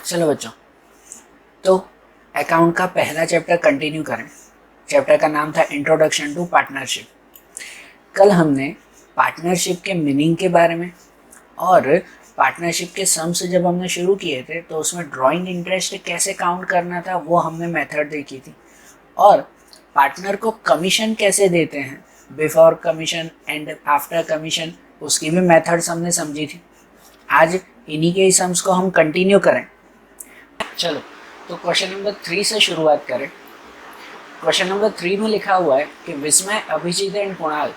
चलो बच्चों, तो अकाउंट का पहला चैप्टर कंटिन्यू करें। चैप्टर का नाम था इंट्रोडक्शन टू पार्टनरशिप। कल हमने पार्टनरशिप के मीनिंग के बारे में और पार्टनरशिप के सम्स जब हमने शुरू किए थे तो उसमें ड्राइंग इंटरेस्ट कैसे काउंट करना था वो हमने मेथड देखी थी, और पार्टनर को कमीशन कैसे देते हैं before commission and after commission, उसकी भी मेथड्स हमने समझी थी। आज इन्हीं के सम्स को हम कंटिन्यू करें। चलो, तो क्वेश्चन नंबर 3 से शुरुआत करें। क्वेश्चन नंबर 3 में लिखा हुआ है कि Vismay, Abhijeet and Kunal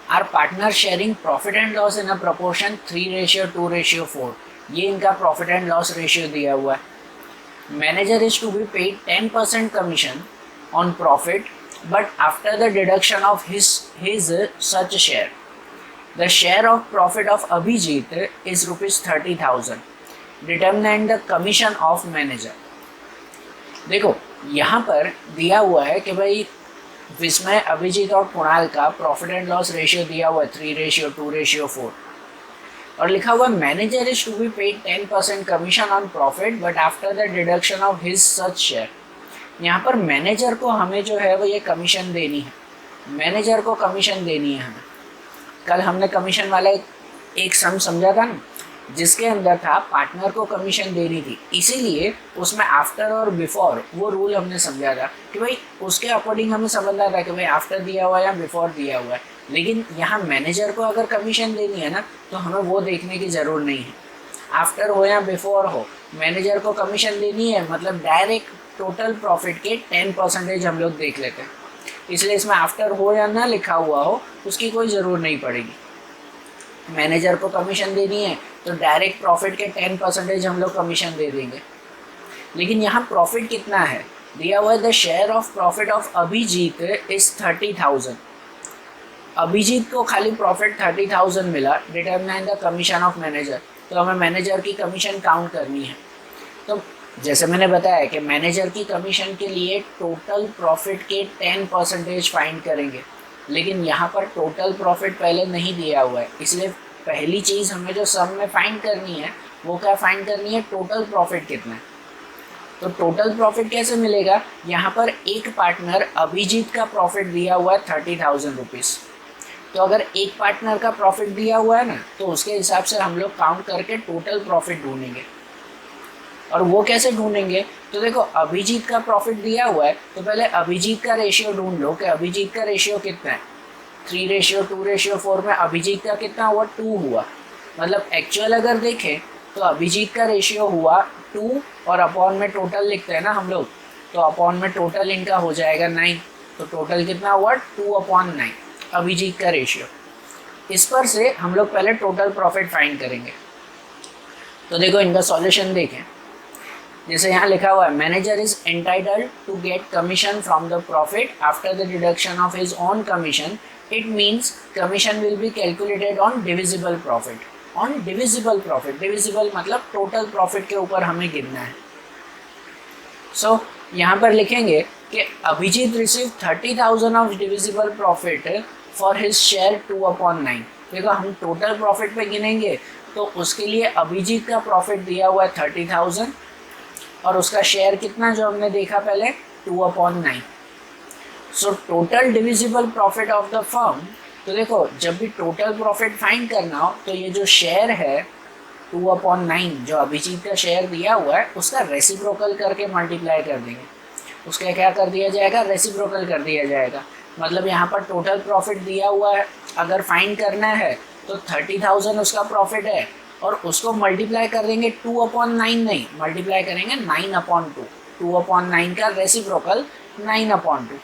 are partner sharing profit and loss in a proportion 3:2:4। ये इनका प्रॉफिट एंड लॉस रेशियो दिया हुआ है। Manager is to be paid 10% commission on profit but after the deduction of his such share. The share of profit of Abhijit is ₹30,000। Determinate the commission of manager. देखो, यहाँ पर दिया हुआ है कि भाई विस्मय, अभिजीत और कुणाल का प्रॉफिट एंड लॉस रेशियो दिया हुआ है 3:2:4, और लिखा हुआ है manager is to be paid 10% commission on profit but after the deduction of his such share. यहाँ पर मैनेजर को हमें जो है वो ये कमीशन देनी है, मैनेजर को कमीशन देनी है हमें। कल हमने कमीशन वाला एक सम समझा था ना, जिसके अंदर था पार्टनर को कमीशन देनी थी, इसीलिए उसमें आफ्टर और बिफोर वो रूल हमने समझा था कि भाई उसके अकॉर्डिंग हमें समझना था कि भाई आफ्टर दिया हुआ है या बिफोर दिया हुआ है। लेकिन यहाँ मैनेजर को अगर कमीशन देनी है ना, तो हमें वो देखने की ज़रूर नहीं है, आफ्टर हो या बिफोर हो, मैनेजर को कमीशन देनी है, मतलब डायरेक्ट टोटल प्रॉफिट के 10% हम लोग देख लेते हैं। इसलिए इसमें आफ्टर हो या ना लिखा हुआ हो उसकी कोई ज़रूरत नहीं पड़ेगी। मैनेजर को कमीशन देनी है तो डायरेक्ट प्रॉफिट के 10% हम लोग कमीशन दे देंगे। लेकिन यहाँ प्रॉफिट कितना है दिया हुआ है, the share of profit of Abhijit is 30,000। Abhijit को खाली प्रॉफिट 30,000 मिला। Determine the commission of manager, तो हमें मैनेजर की कमीशन काउंट करनी है। तो जैसे मैंने बताया कि मैनेजर की कमीशन के लिए टोटल प्रॉफिट के 10% फाइंड करेंगे, लेकिन यहाँ पर टोटल प्रॉफिट पहले नहीं दिया हुआ है, इसलिए पहली चीज़ हमें जो सम में फाइंड करनी है वो क्या फाइंड करनी है, टोटल प्रॉफिट कितना है। तो टोटल प्रॉफिट कैसे मिलेगा, यहाँ पर एक पार्टनर अभिजीत का प्रॉफिट दिया हुआ है 30,000 रुपीज़। तो अगर एक पार्टनर का प्रॉफिट दिया हुआ है ना, तो उसके हिसाब से हम लोग काउंट करके टोटल प्रॉफिट ढूंढेंगे। और वो कैसे ढूंढेंगे, तो देखो अभिजीत का प्रॉफिट दिया हुआ है तो पहले अभिजीत का रेशियो ढूंढ लो कि अभिजीत का रेशियो कितना है। 3:2:4 में अभिजीत का कितना हुआ, 2 हुआ। मतलब एक्चुअल अगर देखें तो अभिजीत का रेशियो हुआ 2, और अपॉन में टोटल लिखते हैं ना हम लोग, तो अपॉन में टोटल इनका हो जाएगा 9। तो टोटल कितना हुआ, 2/9 अभिजीत का रेशियो। इस पर से हम लोग पहले टोटल प्रॉफिट फाइंड करेंगे। तो देखो इनका सॉल्यूशन देखें। जैसे यहाँ लिखा हुआ है manager is entitled to get commission from the profit after the deduction of his own commission. It means commission will be calculated on divisible profit. On divisible profit, divisible मतलब टोटल प्रॉफिट के ऊपर हमें गिनना है। सो यहाँ पर लिखेंगे कि Abhijit receive 30,000 of divisible profit for his share 2/9। देखो हम टोटल प्रॉफिट पे गिनेंगे तो उसके लिए अभिजीत का प्रॉफिट दिया हुआ है 30,000, और उसका शेयर कितना जो हमने देखा पहले, 2/9। So total divisible profit of the firm. तो देखो जब भी टोटल प्रॉफिट फाइंड करना हो तो ये जो शेयर है 2/9 जो अभिजीत का शेयर दिया हुआ है उसका रेसिप्रोकल करके मल्टीप्लाई कर देंगे। उसका क्या कर दिया जाएगा, रेसिप्रोकल कर दिया जाएगा। मतलब यहाँ पर टोटल प्रॉफिट दिया हुआ है, अगर फाइंड करना है तो 30,000 उसका प्रॉफिट है, और उसको मल्टीप्लाई कर देंगे 2/9 नहीं, मल्टीप्लाई करेंगे 9/2। 2/9 का रेसिप्रोकल 9/2।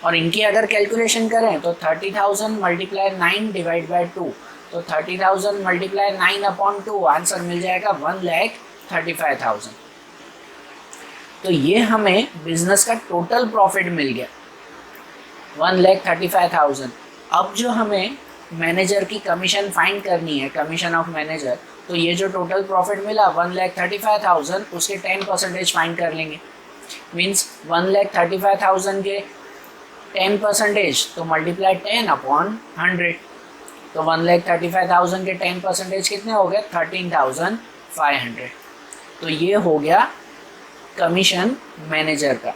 और इनकी अगर कैलकुलेशन करें तो 30,000 × 9 / 2, तो 30,000 × 9/2 आंसर मिल जाएगा 1,35,000। तो ये हमें बिजनेस का टोटल प्रॉफिट मिल गया 1,35,000। अब जो हमें मैनेजर की कमीशन फाइंड करनी है, कमीशन ऑफ मैनेजर, तो ये जो टोटल प्रॉफिट मिला 1,35,000 उसके 10% फाइंड कर लेंगे। मीन्स 1,35,000 के 10% तो मल्टीप्लाई 10/100, तो 1,35,000 के 10% कितने हो गए, 13,500। तो ये हो गया कमीशन मैनेजर का,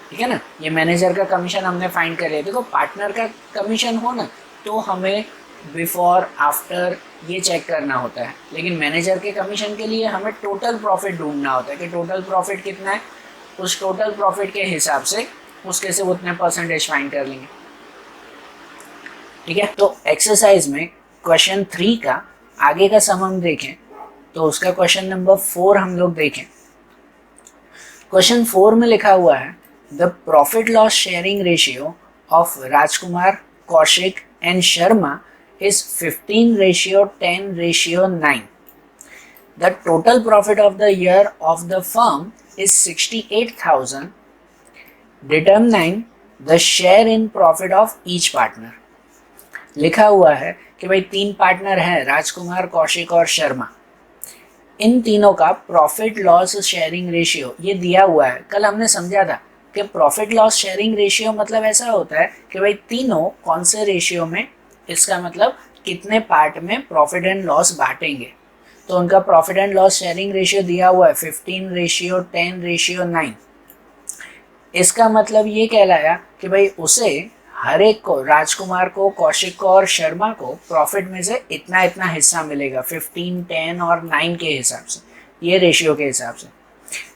ठीक है ना। ये मैनेजर का कमीशन हमने फाइंड कर लिया। देखो पार्टनर का कमीशन हो ना तो हमें बिफोर आफ्टर ये चेक करना होता है, लेकिन मैनेजर के कमीशन के लिए हमें टोटल प्रॉफिट ढूंढना होता है कि टोटल प्रॉफिट कितना है। उस टोटल प्रॉफिट के हिसाब से उसके से उतने परसेंटेज फाइंड कर लेंगे, ठीक है। तो एक्सरसाइज में क्वेश्चन 3 का आगे का सम हम देखें तो उसका क्वेश्चन नंबर 4 हम लोग देखें। क्वेश्चन 4 में लिखा हुआ है the profit loss sharing ratio of Rajkumar, Kaushik and Sharma is 15:10:9. The total profit of the year of the firm is 68,000. Determine the share in profit of each partner. लिखा हुआ है कि भाई 3 पार्टनर हैं, राजकुमार, कौशिक और शर्मा। इन तीनों का प्रॉफिट लॉस शेयरिंग रेशियो ये दिया हुआ है। कल हमने समझा था कि प्रॉफिट लॉस शेयरिंग रेशियो मतलब ऐसा होता है कि भाई तीनों कौन से रेशियो में, इसका मतलब कितने पार्ट में प्रॉफिट एंड लॉस बांटेंगे। तो उनका profit and loss sharing ratio दिया हुआ है 15:10:9। इसका मतलब ये कहलाया कि भाई उसे हर एक को, राजकुमार को, कौशिक को और शर्मा को प्रॉफिट में से इतना इतना हिस्सा मिलेगा 15, 10 और 9 के हिसाब से, ये रेशियो के हिसाब से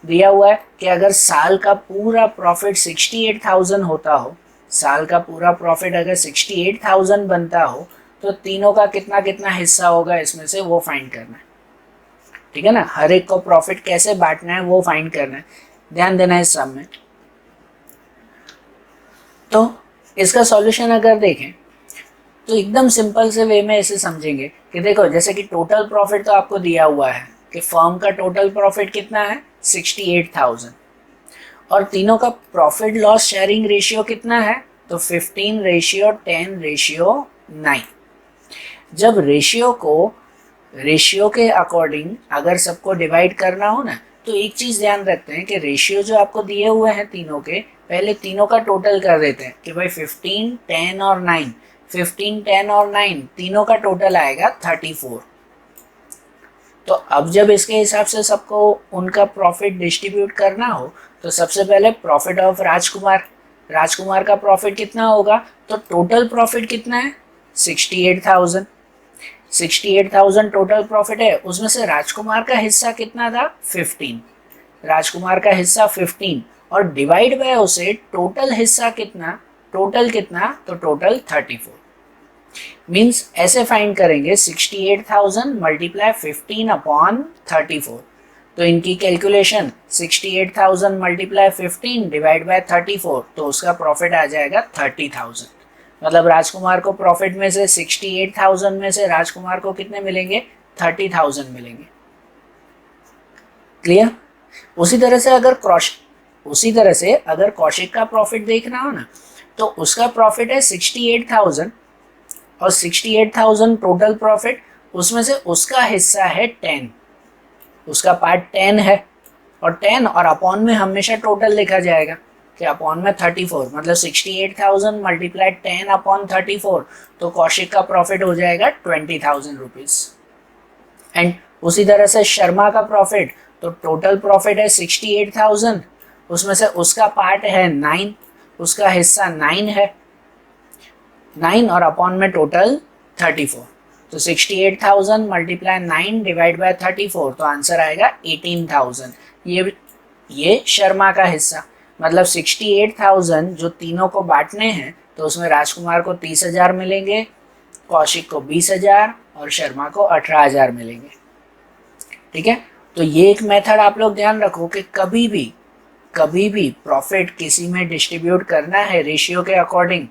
दिया हुआ है कि अगर साल का पूरा प्रॉफिट 68,000 होता हो, साल का पूरा प्रॉफिट अगर 68,000 बनता हो तो तीनों का कितना कितना हिस्सा होगा इसमें से वो फाइंड करना है, ठीक है ना। हर एक को प्रॉफिट कैसे बांटना है वो फाइंड करना है, ध्यान देना है इस सब में। तो इसका सॉल्यूशन अगर देखें तो एकदम सिंपल से वे में इसे समझेंगे कि देखो जैसे कि टोटल प्रॉफिट तो आपको दिया हुआ है कि फर्म का टोटल प्रॉफिट कितना है 68,000 और तीनों का प्रॉफिट लॉस शेयरिंग रेशियो कितना है तो 15:10:9। जब रेशियो के अकॉर्डिंग अगर सबको डिवाइड करना हो ना तो एक चीज़ ध्यान रखते हैं कि रेशियो जो आपको दिए हुए हैं तीनों के, पहले तीनों का टोटल कर देते हैं कि भाई 15, 10 और 9, 15, 10 और 9 तीनों का टोटल आएगा 34। तो अब जब इसके हिसाब से सबको उनका प्रॉफिट डिस्ट्रीब्यूट करना हो तो सबसे पहले प्रॉफिट ऑफ राजकुमार का प्रॉफिट कितना होगा तो टोटल प्रॉफिट कितना है 68,000 टोटल प्रॉफिट है। उसमें से राजकुमार का हिस्सा कितना था 15, राजकुमार का हिस्सा 15 और डिवाइड बाय उसे टोटल हिस्सा कितना, टोटल तो टोटल 34। मीन्स ऐसे फाइंड करेंगे 68,000 मल्टीप्लाई 15/34। तो इनकी कैलकुलेशन 68,000 मल्टीप्लाई 15 डिवाइड बाय 34 तो उसका प्रॉफिट आ जाएगा 30,000। मतलब राजकुमार को प्रॉफिट में से 68,000 में से राजकुमार को कितने मिलेंगे 30,000 मिलेंगे। क्लियर। उसी तरह से अगर कौशिक का प्रॉफिट देखना हो ना तो उसका प्रॉफिट है 68,000 और 68,000 टोटल प्रॉफिट, उसमें से उसका हिस्सा है 10, उसका पार्ट 10 है और 10 और अपॉन में हमेशा टोटल लिखा जाएगा कि अपॉन में 34, मतलब 68,000 मल्टीप्लाई 10/34 तो कौशिक का प्रॉफिट हो जाएगा 20,000 रुपीज। एंड उसी तरह से शर्मा का प्रॉफिट, तो टोटल प्रॉफिट है 68,000, उसमें से उसका पार्ट है 9, उसका हिस्सा 9 है, 9 और अपॉन में टोटल 34, तो 68,000 मल्टीप्लाई 9 डिवाइड बाय 34 तो आंसर आएगा 18,000। ये शर्मा का हिस्सा, मतलब 68,000 जो तीनों को बांटने हैं तो उसमें राजकुमार को 30,000 मिलेंगे, कौशिक को 20,000 और शर्मा को 18,000 मिलेंगे। ठीक है, तो ये एक मेथड आप लोग ध्यान रखो कि कभी भी प्रॉफिट किसी में डिस्ट्रीब्यूट करना है रेशियो के अकॉर्डिंग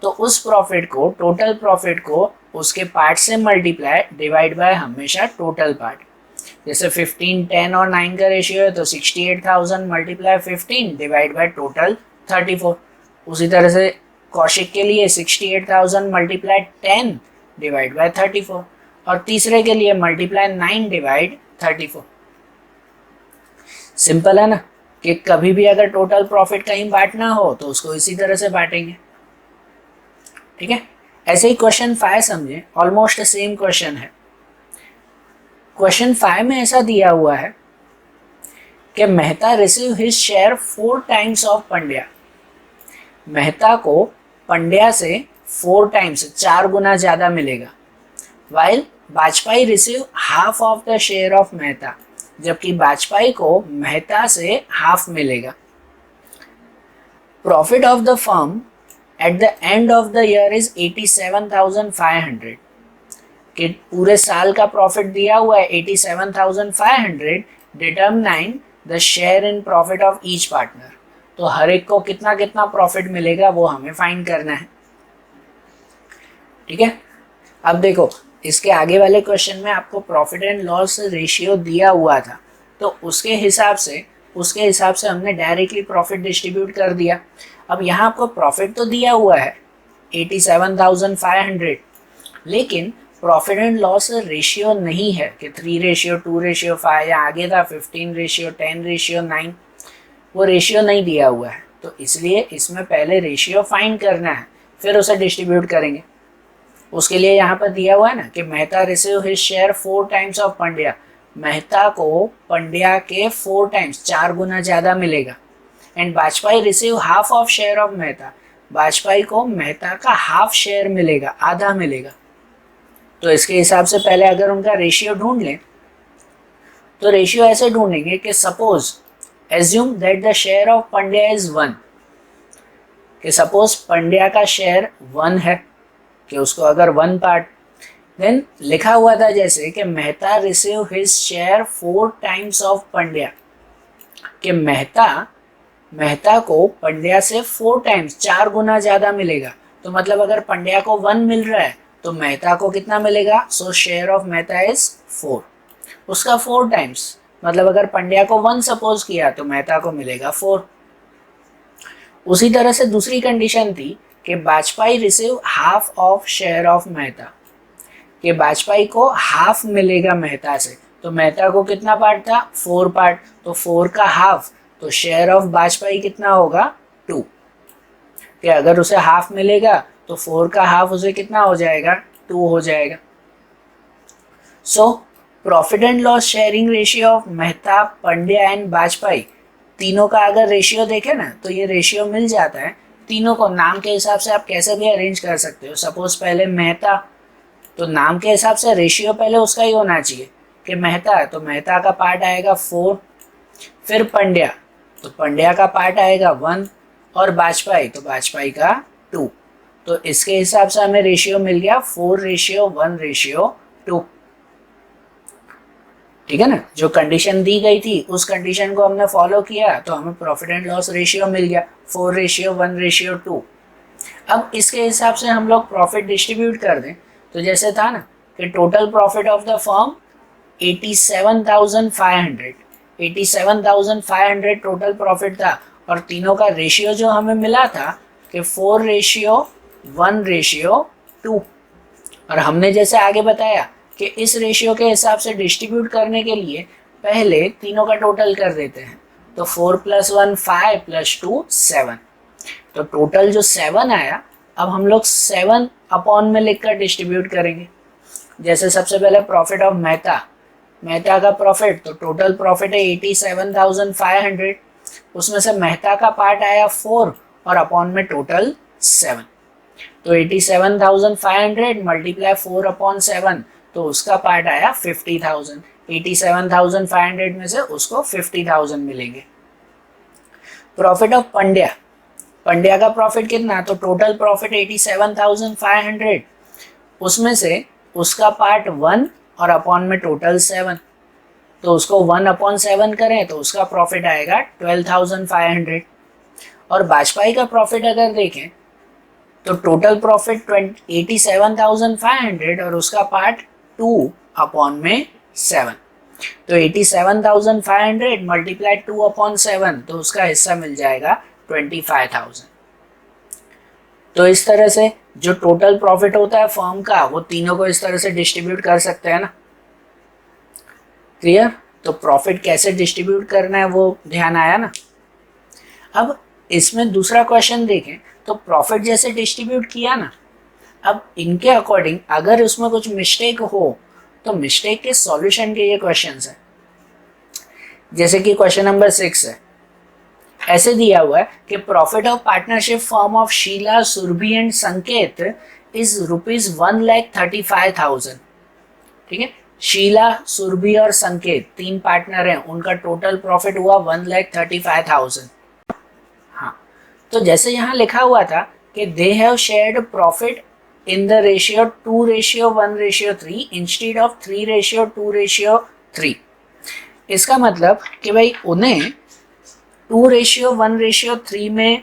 तो उस प्रॉफिट को, टोटल प्रॉफिट को उसके पार्ट से मल्टीप्लाई डिवाइड बाय हमेशा टोटल पार्ट। जैसे 15, 10 और 9 का रेशियो है तो 68,000 मल्टीप्लाई 15 डिवाइड बाय टोटल 34। उसी तरह से कौशिक के लिए 68,000 मल्टीप्लाई 10 डिवाइड बाय 34 और तीसरे के लिए मल्टीप्लाई 9 डिवाइड 34। सिंपल है ना कि कभी भी अगर टोटल प्रॉफिट कहीं बांटना हो तो उसको इसी तरह से बांटेंगे। ठीक है, ऐसे ही क्वेश्चन 5 समझे, ऑलमोस्ट सेम क्वेश्चन है। क्वेश्चन 5 में ऐसा दिया हुआ है कि Mehta receive his share 4 times of Pandya. Mehta को पंड्या से 4 टाइम्स 4 गुना ज़्यादा मिलेगा। While Vajpayee receive half of the share of Mehta, जबकि वाजपेयी को मेहता से हाफ मिलेगा। Profit of the firm at the end of the year is 87,500, कि पूरे साल का प्रॉफिट दिया हुआ है 87,500। Determine the share in profit of each partner, तो हर एक को कितना कितना प्रॉफिट मिलेगा वो हमें फाइंड करना है। ठीक है, अब देखो इसके आगे वाले क्वेश्चन में आपको प्रॉफिट एंड लॉस रेशियो दिया हुआ था, तो उसके हिसाब से हमने डायरेक्टली प्रॉफिट डिस्ट्रीब्यूट कर दिया। अब यहाँ आपको प्रॉफिट तो दिया हुआ है 87,500, लेकिन प्रॉफिट एंड लॉस रेशियो नहीं है कि 3:2:5 या आगे था 15:10:9, वो रेशियो नहीं दिया हुआ है। तो इसलिए इसमें पहले रेशियो फाइंड करना है, फिर उसे डिस्ट्रीब्यूट करेंगे। उसके लिए यहाँ पर दिया हुआ है ना कि Mehta receive his share 4 times of Pandya, Mehta को पंड्या के 4 टाइम्स 4 गुना ज़्यादा मिलेगा। And Vajpayee receive half of share of Mehta, Vajpayee को मेहता का हाफ शेयर मिलेगा, आधा मिलेगा। तो इसके हिसाब से पहले अगर उनका रेशियो ढूंढ लें तो रेशियो ऐसे ढूंढेंगे कि suppose assume that the share of Pandya is 1, कि सपोज पंड्या का शेयर 1 है, कि उसको अगर 1 पार्ट, देन लिखा हुआ था जैसे कि Mehta receive his share 4 times of Pandya, कि मेहता को पंड्या से 4 टाइम्स 4 गुना ज़्यादा मिलेगा। तो मतलब अगर पंड्या को 1 मिल रहा है तो मेहता को कितना मिलेगा? सो शेयर ऑफ मेहता इज 4, उसका 4 टाइम्स, मतलब अगर पंड्या को 1 सपोज किया तो मेहता को मिलेगा 4। उसी तरह से दूसरी कंडीशन थी कि Vajpayee receive half of share of Mehta, कि वाजपेयी को हाफ मिलेगा मेहता से, तो मेहता को कितना पार्ट था? 4 पार्ट, तो 4 का हाफ, तो शेयर ऑफ वाजपेयी कितना होगा? 2, कि अगर उसे हाफ मिलेगा तो 4 का हाफ उसे कितना हो जाएगा? 2 हो जाएगा। So profit and loss sharing ratio of Mehta, Pandya and Vajpayee, तीनों का अगर रेशियो देखें ना तो ये रेशियो मिल जाता है। तीनों को नाम के हिसाब से आप कैसे भी अरेंज कर सकते हो। सपोज पहले मेहता, तो नाम के हिसाब से रेशियो पहले उसका ही होना चाहिए कि मेहता है तो मेहता का पार्ट आएगा 4, फिर पंड्या तो पंड्या का पार्ट आएगा 1, और वाजपेयी तो वाजपेयी का 2। तो इसके हिसाब से हमें रेशियो मिल गया 4:1:2। ठीक है ना, जो कंडीशन दी गई थी उस कंडीशन को हमने फॉलो किया तो हमें प्रॉफिट एंड लॉस रेशियो मिल गया 4:1:2। अब इसके हिसाब से हम लोग प्रॉफिट डिस्ट्रीब्यूट कर दें तो जैसे था ना कि total profit of the firm 87,500 total profit था, और तीनों का रेशियो जो हमें मिला था कि 4:1:2। और हमने जैसे आगे बताया कि इस रेशियो के हिसाब से डिस्ट्रीब्यूट करने के लिए पहले तीनों का टोटल कर देते हैं, तो 4 + 1 5 + 2 7, तो टोटल जो 7 आया, अब हम लोग 7 अपॉन में लिखकर डिस्ट्रीब्यूट करेंगे। जैसे सबसे पहले प्रॉफिट ऑफ मेहता का प्रॉफिट, तो टोटल प्रॉफिट है 87,500, उसमें से मेहता का पार्ट आया 4 और अपॉन में टोटल 7, तो 87,500 मल्टीप्लाई 4/7, तो उसका पार्ट आया 50,000। 87,500 में से उसको 50,000 मिलेंगे। प्रॉफिट ऑफ पंड्या का प्रॉफिट कितना? तो टोटल प्रॉफिट 87,500, उसमें से उसका पार्ट 1 और अपॉन में टोटल 7, तो उसको 1/7 करें तो उसका प्रॉफिट आएगा 12,500। और वाजपेयी का प्रॉफिट अगर देखें तो टोटल प्रॉफिट 87,500 और उसका पार्ट 2/7, तो 87,500 मल्टीप्लाई 2/7, तो उसका हिस्सा मिल जाएगा 25,000। तो इस तरह से जो टोटल प्रॉफिट होता है फर्म का वो तीनों को इस तरह से डिस्ट्रीब्यूट कर सकते हैं ना। क्लियर? तो प्रॉफिट कैसे डिस्ट्रीब्यूट करना है वो ध्यान आया ना। अब इसमें दूसरा क्वेश्चन देखें तो प्रॉफिट जैसे डिस्ट्रीब्यूट किया ना, अब इनके अकॉर्डिंग अगर उसमें कुछ मिस्टेक हो तो मिस्टेक के सॉल्यूशन के ये क्वेश्चंस हैं। जैसे कि क्वेश्चन नंबर 6 है, ऐसे दिया हुआ है कि profit of partnership firm of Sheela, Surbhi and Sanket is ₹135,000। ठीक है, शीला, सुरभि और संकेत 3 पार्टनर हैं, उनका टोटल प्रॉफिट हुआ 1,35,000। हाँ, तो जैसे यहाँ लिखा हुआ था कि they have shared profit in the ratio 2:1:3 instead of 3:2:3। इसका मतलब कि भाई उन्हें 2:1:3 में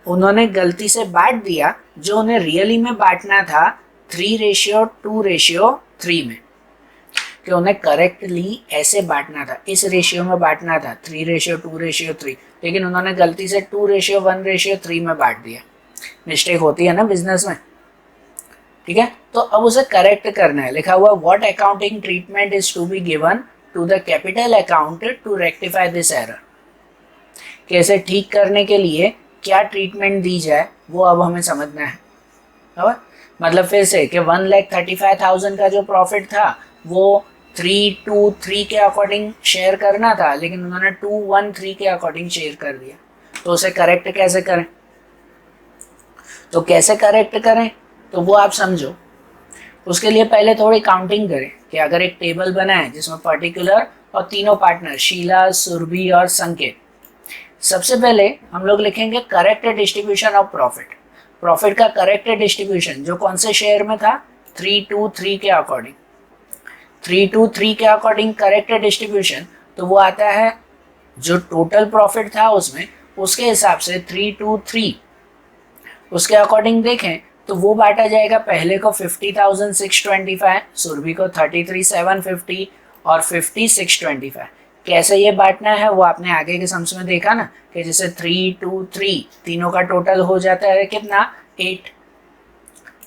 उन्होंने गलती से बांट दिया, जो उन्हें रियली में बांटना था 3:2:3 में, कि उन्हें करेक्टली ऐसे बांटना था, इस रेशियो में बांटना था 3:2:3, लेकिन उन्होंने गलती से 2:1:3 में बांट दिया। मिस्टेक होती है ना बिजनेस में। ठीक है, तो अब उसे करेक्ट करना है। लिखा हुआ what accounting treatment is to be given to the capital account to rectify this error. कैसे ठीक करने के लिए क्या ट्रीटमेंट दी जाए वो अब हमें समझना है। मतलब फिर से कि 1,35,000 का जो प्रॉफिट था वो 3:2:3 के अकॉर्डिंग शेयर करना था, लेकिन उन्होंने 2:1:3 के अकॉर्डिंग शेयर कर दिया। तो उसे करेक्ट कैसे करें? तो कैसे करेक्ट करें तो वो आप समझो। उसके लिए पहले थोड़ी काउंटिंग करें कि अगर एक टेबल बना है जिसमें पर्टिकुलर और तीनों पार्टनर शीला, सुरभि और संकेत, सबसे पहले हम लोग लिखेंगे correct distribution of profit. Profit का करेक्ट डिस्ट्रीब्यूशन जो कौन से शेयर में था, 3:2:3 के अकॉर्डिंग। 3:2:3 के अकॉर्डिंग करेक्ट डिस्ट्रीब्यूशन, तो वो आता है जो टोटल प्रॉफिट था उसमें, उसके हिसाब से 3:2:3 उसके अकॉर्डिंग देखें तो वो बांटा जाएगा पहले को 50,625, सुरभि को 33,750 और 50,625। कैसे ये बांटना है वो आपने आगे के सम्स में देखा ना, कि जैसे 3:2:3 तीनों का टोटल हो जाता है कितना, 8।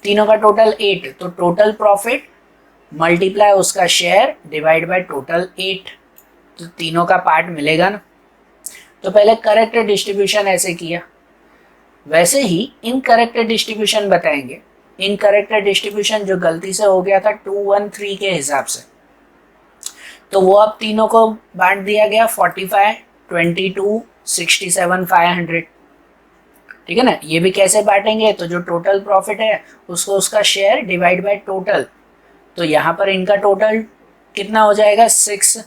तीनों का टोटल 8, तो टोटल प्रॉफिट मल्टीप्लाई उसका शेयर डिवाइड बाय टोटल 8, तो तीनों का पार्ट मिलेगा ना। तो पहले करेक्ट डिस्ट्रीब्यूशन ऐसे किया। वैसे ही इनकरेक्ट डिस्ट्रीब्यूशन बताएंगे। इनकरेक्ट डिस्ट्रीब्यूशन जो गलती से हो गया था 2:1:3 के हिसाब से, तो वो अब तीनों को बांट दिया गया 45, 22, 67, 500। ठीक है ना। ये भी कैसे बांटेंगे, तो जो टोटल प्रॉफिट है उसको उसका शेयर डिवाइड बाय टोटल, तो यहाँ पर इनका टोटल कितना हो जाएगा 6।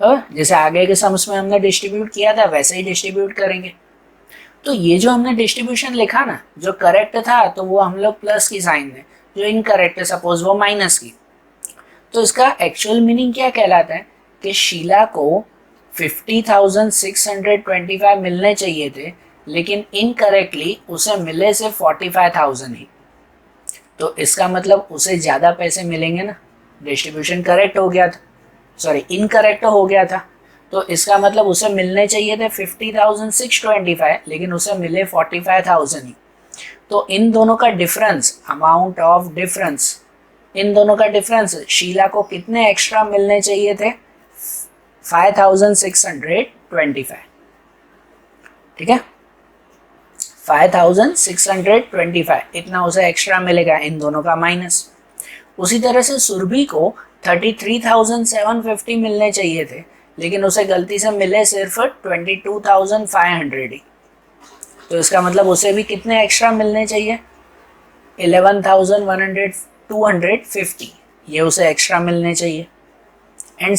जैसे आगे के सम्स में हमने डिस्ट्रीब्यूट किया था वैसे ही डिस्ट्रीब्यूट करेंगे। तो ये जो हमने डिस्ट्रीब्यूशन लिखा ना, जो करेक्ट था तो वो हम लोग प्लस की साइन में, जो इनकरेक्ट है सपोज वो माइनस की। तो इसका एक्चुअल मीनिंग क्या कहलाता है कि शीला को 50,625 मिलने चाहिए थे, लेकिन इनकरेक्टली उसे मिले सिर्फ 45,000 ही। तो इसका मतलब उसे ज़्यादा पैसे मिलेंगे ना, डिस्ट्रीब्यूशन करेक्ट हो गया था, सॉरी इनकरेक्ट हो गया था। तो इसका मतलब उसे मिलने चाहिए थे 50,625, लेकिन उसे मिले 45,000 ही। तो इन दोनों का डिफरेंस, अमाउंट ऑफ डिफरेंस, इन दोनों का डिफरेंस, शीला को कितने एक्स्ट्रा मिलने चाहिए थे, 5,625। ठीक है, 5,625 इतना उसे एक्स्ट्रा मिलेगा, इन दोनों का माइनस। उसी तरह से सुरभि को 33,750 मिलने चाहिए थे, लेकिन उसे गलती से मिले सिर्फ 22,500 ही। तो इसका मतलब उसे भी कितने एक्स्ट्रा मिलने चाहिए, 11,250, ये उसे एक्स्ट्रा मिलने चाहिए। एंड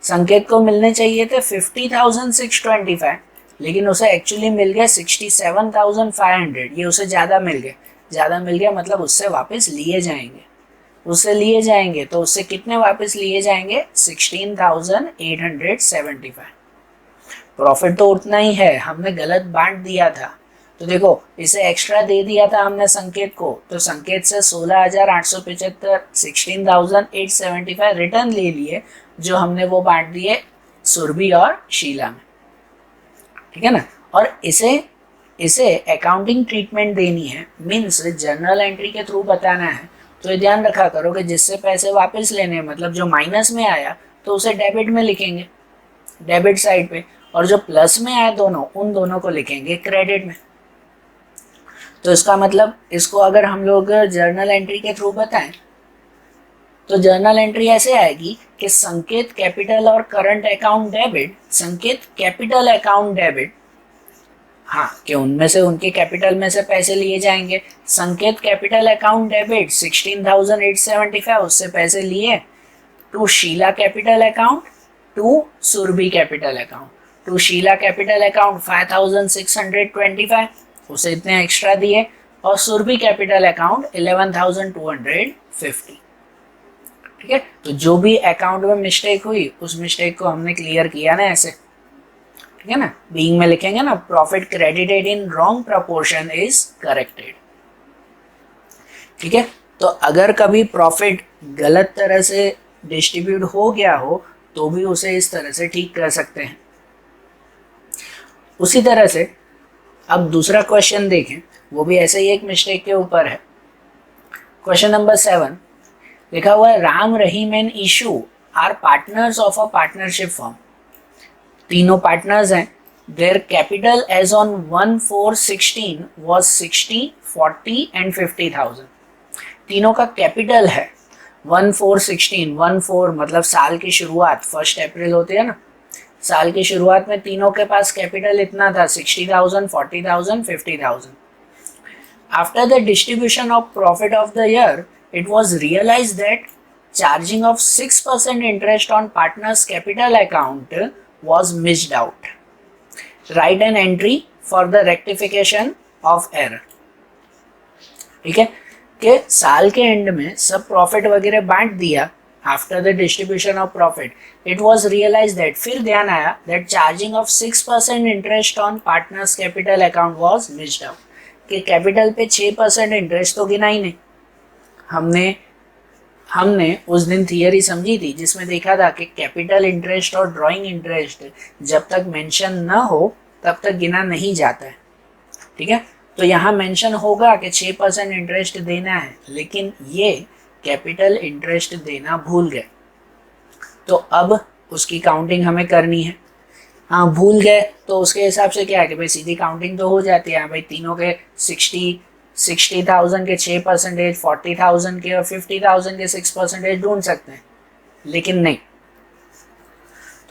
संकेत को मिलने चाहिए थे 50,625, लेकिन उसे एक्चुअली मिल गया 67,500, ये उसे ज़्यादा मिल गया। ज़्यादा मिल गया मतलब उससे वापस लिए जाएंगे, तो उससे कितने वापस लिए जाएंगे, 16,875। प्रॉफिट तो उतना ही है, हमने गलत बांट दिया था। तो देखो इसे एक्स्ट्रा दे दिया था हमने संकेत को, तो संकेत से 16,875 16,875 रिटर्न ले लिए, जो हमने वो बांट दिए सुरभि और शीला में। ठीक है ना। और इसे अकाउंटिंग ट्रीटमेंट देनी है, मीन्स जर्नल एंट्री के थ्रू बताना है। तो ये ध्यान रखा करो कि जिससे पैसे वापस लेने, मतलब जो माइनस में आया तो उसे डेबिट में लिखेंगे, डेबिट साइड पे, और जो प्लस में आए दोनों, उन दोनों को लिखेंगे क्रेडिट में। तो इसका मतलब इसको अगर हम लोग जर्नल एंट्री के थ्रू बताएं तो जर्नल एंट्री ऐसे आएगी कि संकेत कैपिटल और करंट अकाउंट डेबिट, संकेत कैपिटल अकाउंट डेबिट, हाँ कि उनमें से उनके कैपिटल में से पैसे लिए जाएंगे। संकेत कैपिटल अकाउंट डेबिट 16,875 उससे पैसे लिए to Sheela capital account, to Surbhi capital account. To Sheela capital account 5,625 उसे इतने एक्स्ट्रा दिए, और सुरभि कैपिटल अकाउंट 11,250। ठीक है, तो जो भी अकाउंट में मिस्टेक हुई उस मिस्टेक को हमने क्लियर किया ना ऐसे, ठीक है ना। बीइंग में लिखेंगे ना, profit credited in wrong proportion is corrected. ठीक है, तो अगर कभी प्रॉफिट गलत तरह से डिस्ट्रीब्यूट हो गया हो तो भी उसे इस तरह से ठीक कर सकते हैं। उसी तरह से अब दूसरा क्वेश्चन देखें, वो भी ऐसे ही एक मिस्टेक के ऊपर है। क्वेश्चन नंबर 7 लिखा हुआ है, Ram, Rahim and Ishu are partners of a partnership firm. तीनों पार्टनर्स हैं। Their capital as on 1/4/16 was 60, 40 and 50,000। तीनों का कैपिटल है 1/4/16, 1/4 मतलब साल की शुरुआत 1 अप्रैल होती है ना, साल की शुरुआत में तीनों के पास कैपिटल इतना था 60,000, 40,000, 50,000। After the distribution of profit of the year it was realized that charging of 6% interest on partner's capital account was missed out. Write an entry for the rectification of error. ठीक है, कि साल के and में सब profit वगैरह बांट दिया। After the distribution of profit it was realise that, फिर ध्यान आया that charging of 6% interest on partners capital account was missed out, कि कैपिटल पे 6% इंटरेस्ट तो गिना ही नहीं। हमने उस दिन थियरी समझी थी जिसमें देखा था कि कैपिटल इंटरेस्ट और ड्राइंग इंटरेस्ट जब तक मेंशन न हो तब तक गिना नहीं जाता है। ठीक है, तो यहाँ मेंशन होगा कि 6% इंटरेस्ट देना है, लेकिन ये कैपिटल इंटरेस्ट देना भूल गए, तो अब उसकी काउंटिंग हमें करनी है। हाँ भूल गए तो उसके हिसाब से क्या है कि भाई सीधी काउंटिंग तो हो जाती है, भाई तीनों के 60,000 के 6%, 40,000 के और 50,000 के 6% ढूंढ सकते हैं, लेकिन नहीं,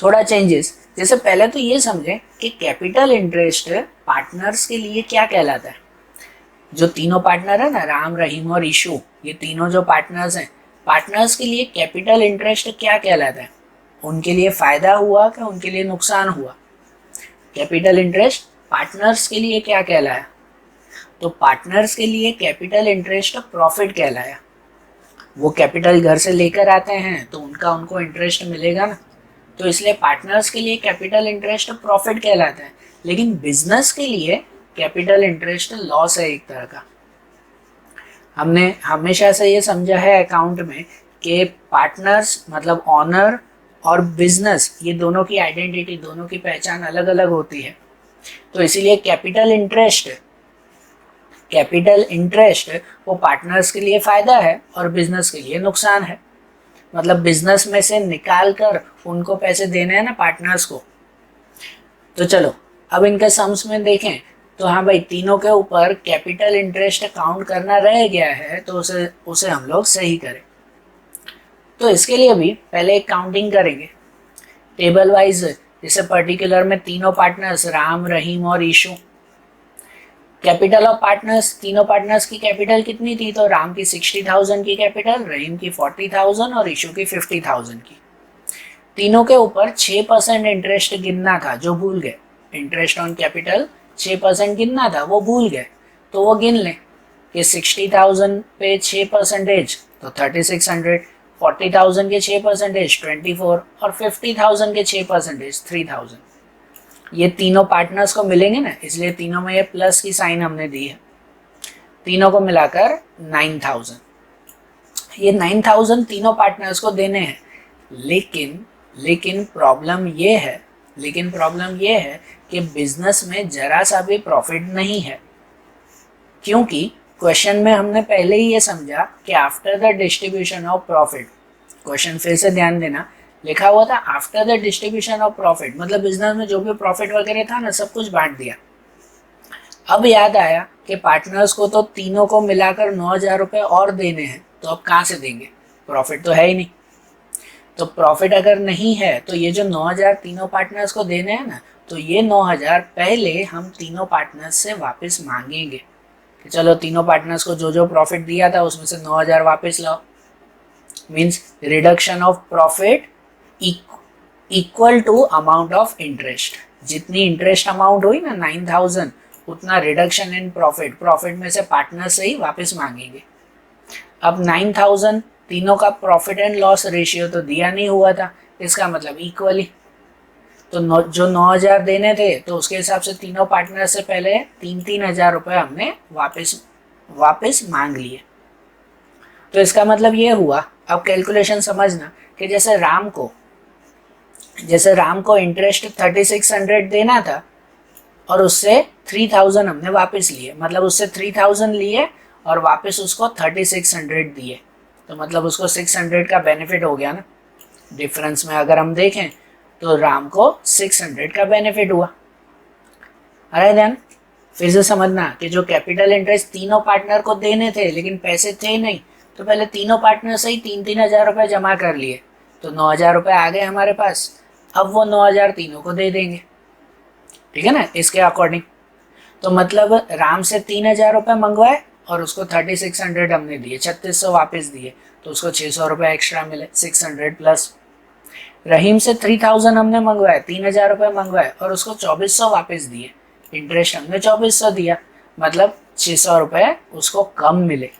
थोड़ा चेंजेस। जैसे पहले तो ये समझें कि कैपिटल इंटरेस्ट पार्टनर्स के लिए क्या कहलाता है। जो तीनों पार्टनर है ना, राम, रहीम और ईशू, ये तीनों जो पार्टनर्स हैं, पार्टनर्स के लिए कैपिटल इंटरेस्ट क्या कहलाता है? उनके लिए फायदा हुआ कि उनके लिए नुकसान हुआ? कैपिटल इंटरेस्ट पार्टनर्स के लिए क्या कहलाया? तो पार्टनर्स के लिए कैपिटल इंटरेस्ट प्रॉफिट कहलाया। वो कैपिटल घर से लेकर आते हैं तो उनको इंटरेस्ट मिलेगा ना, तो इसलिए पार्टनर्स के लिए कैपिटल इंटरेस्ट प्रॉफिट कहलाता है। लेकिन बिजनेस के लिए कैपिटल इंटरेस्ट लॉस है एक तरह का। हमने हमेशा से ये समझा है अकाउंट में कि पार्टनर्स मतलब ऑनर और बिजनेस, ये दोनों की आइडेंटिटी, दोनों की पहचान अलग अलग होती है। तो इसीलिए कैपिटल इंटरेस्ट वो पार्टनर्स के लिए फायदा है और बिजनेस के लिए नुकसान है। मतलब बिजनेस में से निकाल कर उनको पैसे देने हैं ना पार्टनर्स को। तो चलो अब इनके सम्स में देखें तो हाँ भाई, तीनों के ऊपर कैपिटल इंटरेस्ट काउंट करना रह गया है, तो उसे हम लोग सही करें। तो इसके लिए भी पहले एक काउंटिंग करेंगे टेबल वाइज। जैसे पर्टिकुलर में तीनों पार्टनर्स राम, रहीम और ईशू, कैपिटल ऑफ पार्टनर्स, तीनों पार्टनर्स की कैपिटल कितनी थी? तो राम की 60,000 की कैपिटल, रहीम की 40,000 और ईशू की 50,000 की। तीनों के ऊपर 6% इंटरेस्ट गिनना था, जो भूल गए। इंटरेस्ट ऑन कैपिटल 6% गिनना था, वो भूल गए, तो वो गिन लें कि 60,000 पे 6% तो 3600, 40,000 के 6% 24 और 50,000 के 6% 3000। ये तीनों पार्टनर्स को मिलेंगे ना, इसलिए तीनों में ये प्लस की साइन हमने दी है। तीनों को मिलाकर 9,000। ये 9,000 तीनों पार्टनर्स को देने हैं। लेकिन प्रॉब्लम ये है कि बिजनेस में जरा सा भी प्रॉफिट नहीं है, क्योंकि क्वेश्चन में हमने पहले ही ये समझा कि after the distribution of profit, question फिर से ध्यान देना, लिखा हुआ था after the distribution of profit, मतलब बिजनेस में जो भी प्रॉफिट वगैरह था ना, सब कुछ बांट दिया। अब याद आया कि पार्टनर्स को तो तीनों को मिलाकर 9,000 रुपये और देने हैं, तो अब कहाँ से देंगे? प्रॉफिट तो है ही नहीं। तो प्रॉफिट अगर नहीं है तो ये जो 9,000 तीनों पार्टनर्स को देने हैं ना, तो ये 9,000 पहले हम तीनों पार्टनर्स से वापस मांगेंगे कि चलो तीनों पार्टनर्स को जो जो प्रॉफिट दिया था उसमें से 9,000 वापस लाओ। Means reduction of profit equal to amount of interest. जितनी इंटरेस्ट अमाउंट हुई ना 9,000, उतना रिडक्शन इन प्रॉफिट, प्रॉफिट में से पार्टनर से ही वापस मांगेंगे। अब 9,000 तीनों का प्रॉफिट एंड लॉस रेशियो तो दिया नहीं हुआ था, इसका मतलब इक्वली। तो जो 9,000 देने थे तो उसके हिसाब से तीनों पार्टनर से पहले 3,000 रुपये हमने वापस मांग लिए। तो इसका मतलब ये हुआ, अब कैलकुलेशन समझना कि जैसे राम को इंटरेस्ट 3,600 देना था और उससे 3,000 हमने वापस लिए, मतलब उससे 3,000 लिए और वापस उसको 3,600 दिए, तो मतलब उसको 600 का बेनिफिट हो गया ना। डिफरेंस में अगर हम देखें तो राम को 600 का बेनिफिट हुआ। अरे ध्यान फिर से समझना कि जो कैपिटल इंटरेस्ट तीनों पार्टनर को देने थे लेकिन पैसे थे नहीं, तो पहले तीनों पार्टनर से ही 3,000 रुपये जमा कर लिए, तो 9,000 रुपये आ गए हमारे पास। अब वो 9,000 तीनों को दे देंगे, ठीक है ना, इसके अकॉर्डिंग। तो मतलब राम से 3,000 रुपये मंगवाए और उसको 3,600 हमने दिए, 3,600 वापस दिए, तो उसको 600 रुपये एक्स्ट्रा मिले, 600 प्लस। रहीम से 3,000 हमने मंगवाए, 3,000 रुपये मंगवाए और उसको 2,400 वापस दिए, इंटरेस्ट हमने 2,400 दिया, मतलब 600 रुपये उसको कम मिले,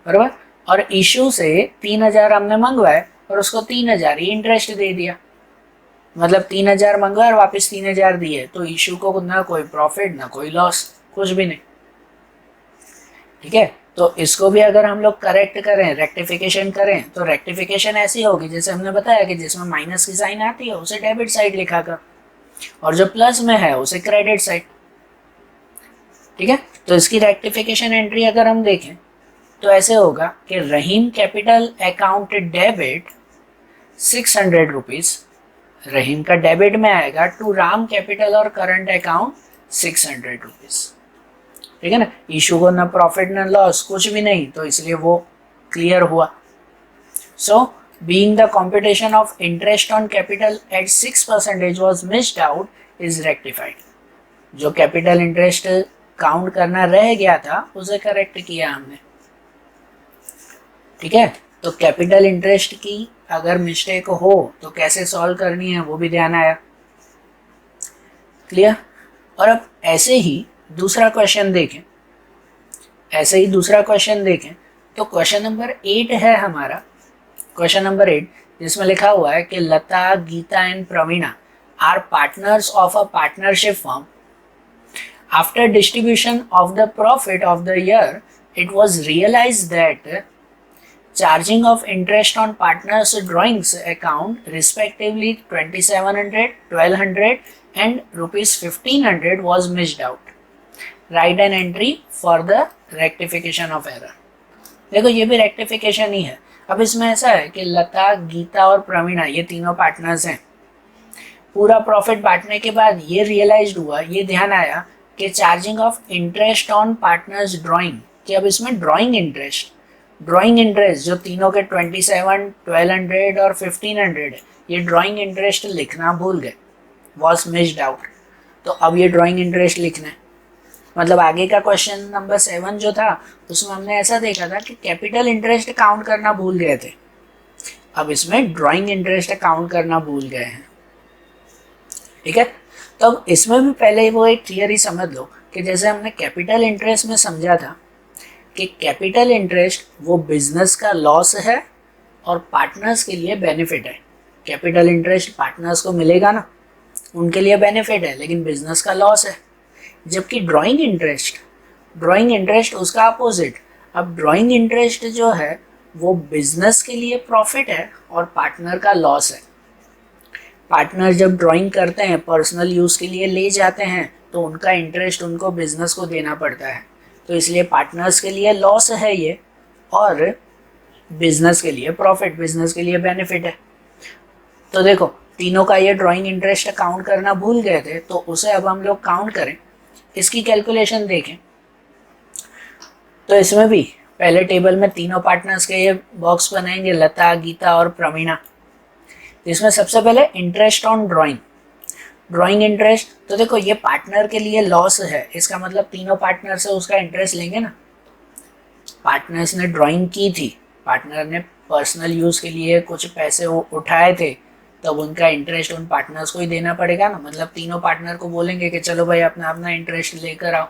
बराबर। और इशू से 3,000 हमने मंगवाए और उसको 3,000 ही इंटरेस्ट दे दिया, मतलब 3,000 मंगवाए और वापस 3,000 दिए, तो इशू को ना कोई प्रॉफिट ना कोई लॉस, कुछ भी नहीं, ठीक है। तो इसको भी अगर हम लोग करेक्ट करें, रेक्टिफिकेशन करें, तो रेक्टिफिकेशन ऐसी होगी जैसे हमने बताया कि जिसमें माइनस की साइन आती है उसे डेबिट साइड लिखा कर, और जो प्लस में है उसे क्रेडिट साइड, ठीक है। तो इसकी रेक्टिफिकेशन एंट्री अगर हम देखें तो ऐसे होगा कि रहीम कैपिटल अकाउंट डेबिट 600 रुपीज़, रहीम का डेबिट में आएगा टू राम कैपिटल और करंट अकाउंट 600 रुपीज़, ठीक है ना। इशू को ना प्रॉफिट ना लॉस, कुछ भी नहीं, तो इसलिए वो क्लियर हुआ। So being the computation of interest on capital eight 6% was missed out is rectified. जो कैपिटल इंटरेस्ट काउंट करना रह गया था उसे करेक्ट किया हमने, ठीक है। तो कैपिटल इंटरेस्ट की अगर मिस्टेक हो तो कैसे सॉल्व करनी है वो भी ध्यान आया, क्लियर। और अब ऐसे ही दूसरा क्वेश्चन देखें, तो क्वेश्चन नंबर 8 है हमारा, क्वेश्चन नंबर 8, जिसमें लिखा हुआ है कि Lata, Geeta and Praveena are partners of a partnership firm. After distribution of the profit of the year it was realised that charging of interest on partners drawings account respectively 2,700, 1,200 and rupees 1,500 was missed out. Write an entry for the rectification of error. देखो ये भी rectification ही है। अब इसमें ऐसा है कि लता, गीता और प्रवीणा ये तीनों पार्टनर्स हैं। पूरा प्रॉफिट बांटने के बाद ये रियलाइज्ड हुआ, ये ध्यान आया कि charging of interest on partners drawing, कि अब इसमें ड्राइंग इंटरेस्ट जो तीनों के 27, 1,200 और 1,500 है, ये ड्राइंग इंटरेस्ट लिखना भूल गए, वॉज मिस्ड आउट। तो अब ये ड्राइंग इंटरेस्ट लिखना है, मतलब आगे का क्वेश्चन नंबर 7 जो था उसमें हमने ऐसा देखा था कि कैपिटल इंटरेस्ट काउंट करना भूल गए थे, अब इसमें ड्राइंग इंटरेस्ट काउंट करना भूल गए हैं, ठीक है। तो अब इसमें भी पहले वो एक थियरी समझ लो कि जैसे हमने कैपिटल इंटरेस्ट में समझा था कि कैपिटल इंटरेस्ट वो बिजनेस का लॉस है और पार्टनर्स के लिए बेनिफिट है। कैपिटल इंटरेस्ट पार्टनर्स को मिलेगा ना, उनके लिए बेनिफिट है, लेकिन बिजनेस का लॉस है। जबकि ड्राइंग इंटरेस्ट उसका अपोजिट। अब ड्राइंग इंटरेस्ट जो है वो बिजनेस के लिए प्रॉफिट है और पार्टनर का लॉस है। पार्टनर जब ड्राइंग करते हैं, पर्सनल यूज़ के लिए ले जाते हैं, तो उनका इंटरेस्ट उनको बिजनेस को देना पड़ता है, तो इसलिए पार्टनर्स के लिए लॉस है ये, और बिजनेस के लिए प्रॉफिट, बिजनेस के लिए बेनिफिट है। तो देखो तीनों का ये ड्राइंग इंटरेस्ट काउंट करना भूल गए थे, तो उसे अब हम लोग काउंट करें, इसकी कैलकुलेशन देखें। तो इसमें भी पहले टेबल में तीनों पार्टनर्स के ये बॉक्स बनाएंगे, लता, गीता और प्रवीणा। इसमें सबसे पहले इंटरेस्ट ऑन ड्राइंग इंटरेस्ट। तो देखो ये पार्टनर के लिए लॉस है, इसका मतलब तीनों पार्टनर से उसका इंटरेस्ट लेंगे ना। पार्टनर्स ने ड्राइंग की थी, पार्टनर ने पर्सनल यूज़ के लिए कुछ पैसे उठाए थे, तब उनका इंटरेस्ट उन पार्टनर्स को ही देना पड़ेगा ना। मतलब तीनों पार्टनर को बोलेंगे कि चलो भाई अपना अपना इंटरेस्ट लेकर आओ।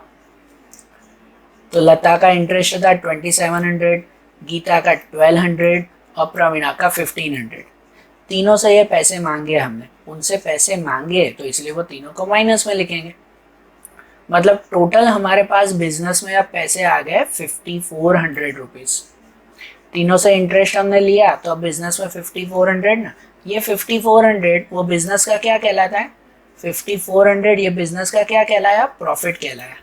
तो लता का इंटरेस्ट था 2700, गीता का 1200 और प्रवीणा का 1500। तीनों से ये पैसे मांगे हमने, उनसे पैसे मांगे तो इसलिए वो तीनों को माइनस में लिखेंगे। मतलब टोटल हमारे पास बिजनेस में अब पैसे आ गए 5400 रुपीज़। तीनों से इंटरेस्ट हमने लिया तो अब बिजनेस में 5400 ना। ये 5400 वो बिजनेस का क्या कहलाता है, 5400 ये बिजनेस का क्या कहलाया, प्रॉफिट कहलाया।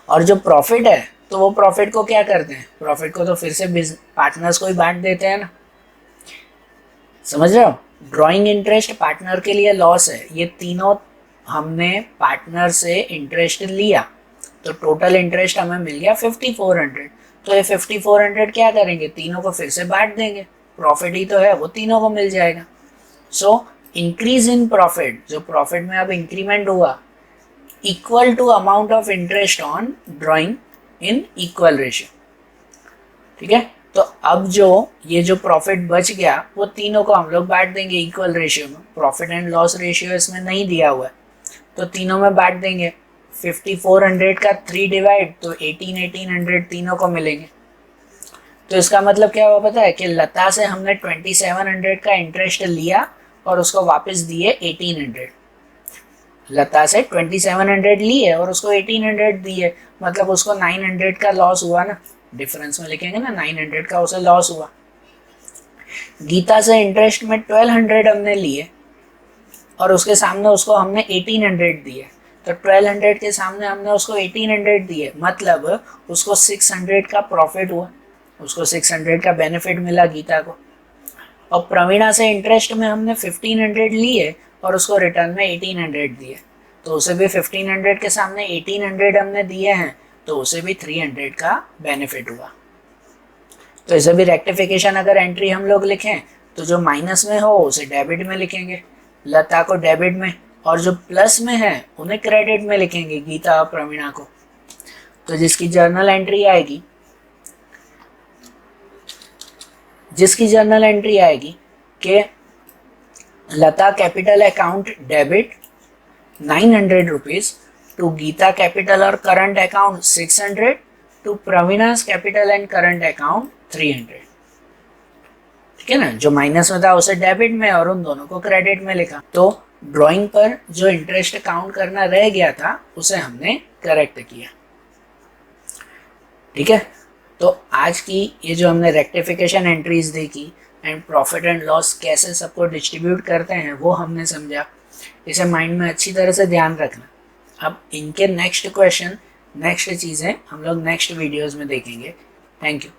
और जो प्रॉफिट है तो वो प्रॉफिट को क्या करते हैं, प्रॉफिट को तो फिर से पार्टनर्स को ही बांट देते हैं ना। समझ रहे हो, ड्राइंग इंटरेस्ट पार्टनर के लिए लॉस है। ये तीनों हमने पार्टनर से इंटरेस्ट लिया तो टोटल इंटरेस्ट हमें मिल गया 5400। तो ये 5400 क्या करेंगे, तीनों को फिर से बांट देंगे, प्रॉफिट ही तो है वो तीनों को मिल जाएगा। सो इंक्रीज इन प्रॉफिट, जो प्रॉफिट में अब इंक्रीमेंट हुआ, equal to amount of interest on drawing in equal ratio. ठीक है, तो अब ये जो प्रॉफिट बच गया वो तीनों को हम लोग बांट देंगे इक्वल रेशियो में। प्रॉफिट एंड लॉस रेशियो इसमें नहीं दिया हुआ है तो तीनों में बांट देंगे। 5400 का 3 डिवाइड तो 1800 तीनों को मिलेंगे। तो इसका मतलब क्या हुआ पता है कि लता से हमने 2700 का इंटरेस्ट लिया और उसको वापस दिए 1800। लता से 2700 लिए और उसको 1800 दिए, मतलब उसको 900 का लॉस हुआ ना। डिफरेंस में लिखेंगे ना, 900 का उसे लॉस हुआ। गीता से इंटरेस्ट में 1200 हमने लिए और उसके सामने उसको हमने 1800 दिए। तो 1200 के सामने हमने उसको 1800 दिए, मतलब उसको 600 का प्रॉफिट हुआ, उसको 600 का बेनिफिट मिला गीता को। और प्रवीणा से इंटरेस्ट में हमने 1500 लिए और उसको रिटर्न में 1800 दिए, तो उसे भी 1500 के सामने 1800 हमने दिए हैं, तो उसे भी 300 का बेनिफिट हुआ। तो इसे भी रेक्टिफिकेशन अगर एंट्री हम लोग लिखें तो जो माइनस में हो उसे डेबिट में लिखेंगे, लता को डेबिट में, और जो प्लस में है उन्हें क्रेडिट में लिखेंगे, गीता और प्रवीणा को। तो जिसकी जर्नल एंट्री आएगी कि Lata capital account debit 900 rupees to Geeta capital और current account 600 to Praveena's capital and current account 300। ठीक है ना, जो माइनस में था उसे डेबिट में और उन दोनों को क्रेडिट में लिखा। तो ड्राइंग पर जो इंटरेस्ट काउंट करना रह गया था उसे हमने करेक्ट किया। ठीक है, तो आज की ये जो हमने रेक्टिफिकेशन एंट्रीज देखी एंड प्रॉफिट एंड लॉस कैसे सबको डिस्ट्रीब्यूट करते हैं वो हमने समझा। इसे माइंड में अच्छी तरह से ध्यान रखना। अब इनके नेक्स्ट क्वेश्चन, नेक्स्ट चीज़ें हम लोग नेक्स्ट वीडियोस में देखेंगे। Thank you.